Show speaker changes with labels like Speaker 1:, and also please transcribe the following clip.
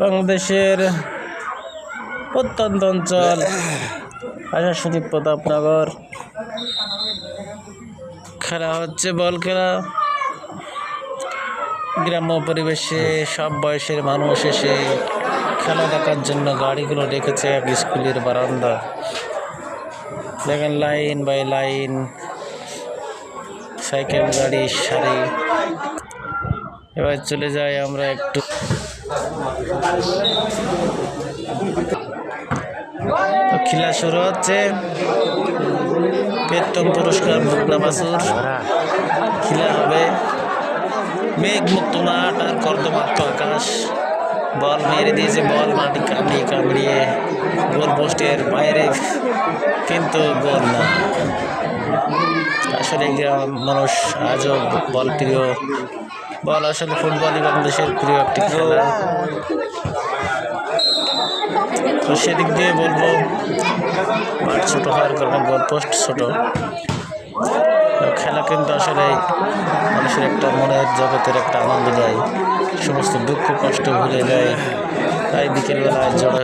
Speaker 1: বাংলাদেশের প্রত্যন্ত অঞ্চল আশাশুনি প্রতাপনগর খেলা হচ্ছে বল খেলা। গ্রাম্য পরিবেশে সব বয়সের মানুষ এসে খেলা দেখার জন্য গাড়িগুলো রেখেছে এক স্কুলের বারান্দা। দেখেন লাইন বাই লাইন সাইকেল গাড়ির সারি। এবার চলে যাই আমরা একটু। খেলা শুরু হচ্ছে। প্রথম পুরস্কার মুক্তা বাছুর খেলা হবে। মেঘ মুক্ত মাঠ আর কর্দমাক্ত আকাশ। বল মেরে দিয়েছে, বল মাটি কামড়িয়ে গোল পোস্টের বাইরে, কিন্তু গোল না। আসলে মানুষ আজও বল প্রিয়। বল আসলে ফুটবলই বাংলাদেশের প্রিয় একটি খেলা। তো সেদিক দিয়ে বলবো মাঠ ছোটো হওয়ার কারণে গোল পোস্ট ছোট। খেলা কিন্তু আসলে মানুষের একটা মনের জগতের একটা আনন্দ দেয়, সমস্ত দুঃখ কষ্ট ভুলে যায়। তাই বিকেলবেলায় জড়ো